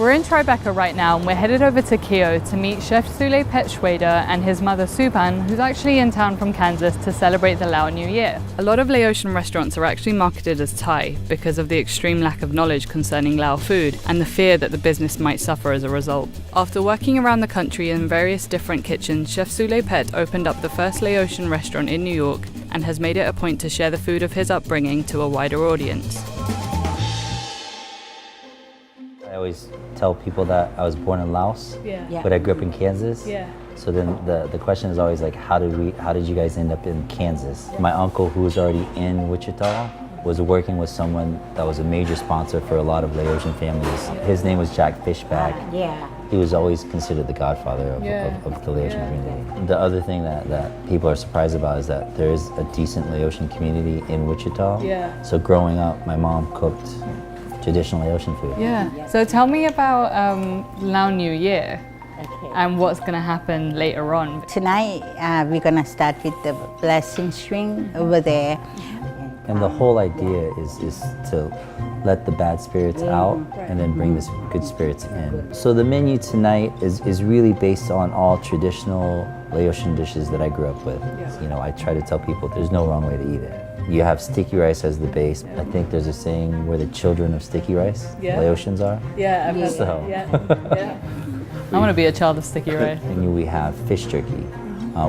We're in Tribeca right now and we're headed over to khe-yo to meet Chef Sule Petschwader and his mother Supan, who's actually in town from Kansas to celebrate the Lao New Year. A lot of Laotian restaurants are actually marketed as Thai because of the extreme lack of knowledge concerning Lao food and the fear that the business might suffer as a result. After working around the country in various different kitchens, Chef Sule Pet opened up the first Laotian restaurant in New York and has made it a point to share the food of his upbringing to a wider audience. I always tell people that I was born in Laos, but I grew up in Kansas. So then the question is always like, how did you guys end up in Kansas? My uncle, who was already in Wichita, was working with someone that was a major sponsor for a lot of Laotian families. His name was Jack Fishback. He was always considered the godfather of the Laotian community. The other thing that people are surprised about is that there is a decent Laotian community in Wichita. So growing up, my mom cooked traditional Laotian food. So tell me about Lao New Year and what's going to happen later on. Tonight, we're going to start with the blessing string over there. And the whole idea is to let the bad spirits out and then bring the good spirits in. So the menu tonight is really based on all traditional Laotian dishes that I grew up with. You know, I try to tell people there's no wrong way to eat it. You have sticky rice as the base. I think there's a saying, we're the children of sticky rice. Laotians are. I've heard that. I want to be a child of sticky rice. And we have fish jerky,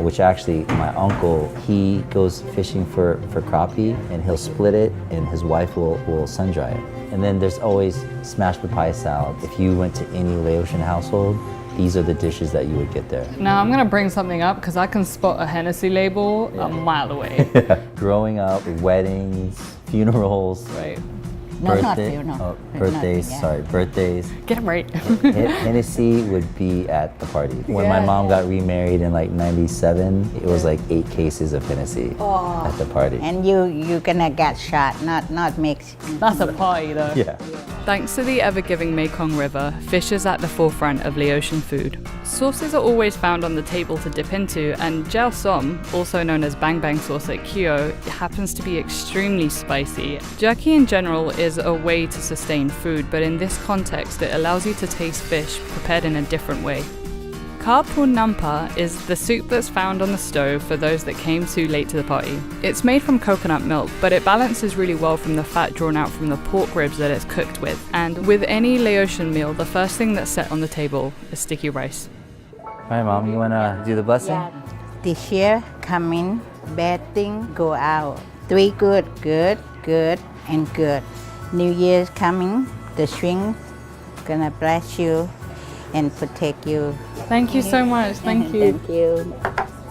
which actually my uncle, he goes fishing for crappie and he'll split it and his wife will sun dry it. And then there's always smashed papaya salad. If you went to any Laotian household, these are the dishes that you would get there. Now I'm going to bring something up because I can spot a Hennessy label a mile away. Growing up, weddings, funerals. Birthdays. Get them right. Hennessy would be at the party. When my mom got remarried in like '97, it was like 8 cases of Hennessy at the party. And you're gonna get shot, not mix. That's a party though. Thanks to the ever-giving Mekong River, fish is at the forefront of Laotian food. Sauces are always found on the table to dip into, and jiao som, also known as bang bang sauce at khe-yo, happens to be extremely spicy. Jerky in general is a way to sustain food, but in this context it allows you to taste fish prepared in a different way. Ka pun nampa is the soup that's found on the stove for those that came too late to the party. It's made from coconut milk, but it balances really well from the fat drawn out from the pork ribs that it's cooked with. And with any Laotian meal, the first thing that's set on the table is sticky rice. Alright, Mom, you wanna do the blessing? This year, come in, bad thing, go out. 3 good, and good. New Year's coming, the string gonna bless you and protect you. Thank you so much. Thank you. Thank you.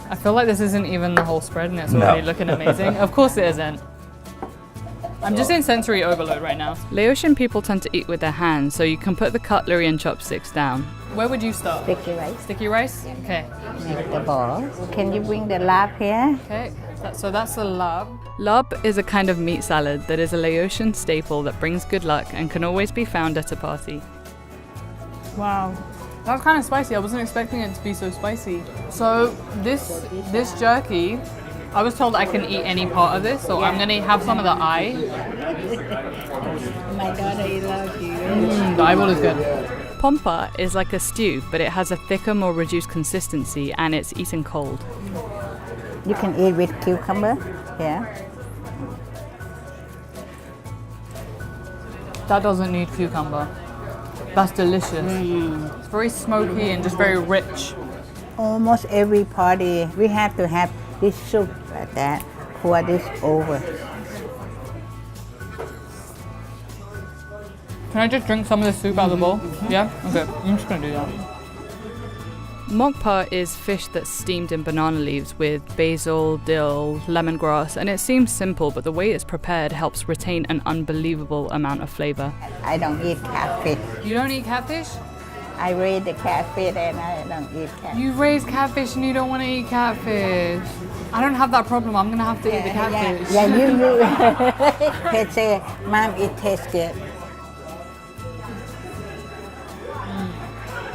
I feel like this isn't even the whole spread and it's already looking amazing. Of course it isn't. I'm just in sensory overload right now. Laotian people tend to eat with their hands, so you can put the cutlery and chopsticks down. Where would you start? Sticky rice. Sticky rice? Okay. Make the balls. Can you bring the lab here? Okay. So that's a lab. Lab is a kind of meat salad that is a Laotian staple that brings good luck and can always be found at a party. Wow. That's kind of spicy. I wasn't expecting it to be so spicy. So this jerky, I was told I can eat any part of this, so I'm gonna have some of the eye. My daughter loves you. The eyeball is good. Pompa is like a stew, but it has a thicker, more reduced consistency and it's eaten cold. You can eat with cucumber, That doesn't need cucumber. That's delicious. It's very smoky and just very rich. Almost every party, we have to have this soup like that. Pour this over. Can I just drink some of the soup out of the bowl? Yeah? Okay, I'm just gonna do that. Mokpa is fish that's steamed in banana leaves with basil, dill, lemongrass, and it seems simple, but the way it's prepared helps retain an unbelievable amount of flavor. I don't eat catfish. You don't eat catfish? I raise the catfish and I don't eat catfish. You raise catfish and you don't want to eat catfish. I don't have that problem. I'm gonna have to eat the catfish. You. They say, Mom, it tastes good.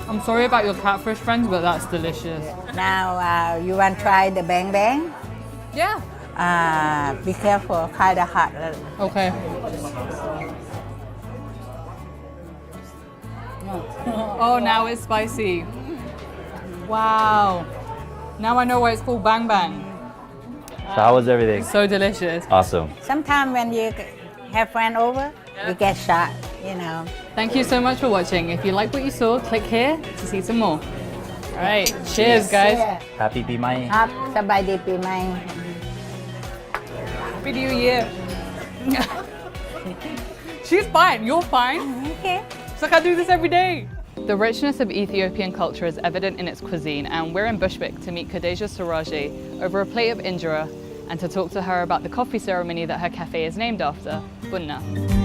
I'm sorry about your catfish friends, but that's delicious. Now, you want to try the bang bang? Yeah. Be careful, kind of hot. Okay. Oh, now it's spicy. Wow. Now I know why it's called bang bang. So how was everything? So delicious. Awesome. Sometimes when you have friend over, you get shot, you know. Thank you so much for watching. If you like what you saw, click here to see some more. All right, cheers, guys. Happy Be My. ครับสบายดีปีใหม่ Happy New Year. She's fine, you're fine. Okay. It's like I do this every day. The richness of Ethiopian culture is evident in its cuisine, and we're in Bushwick to meet Khadija Saraji over a plate of injera and to talk to her about the coffee ceremony that her cafe is named after, Bunna.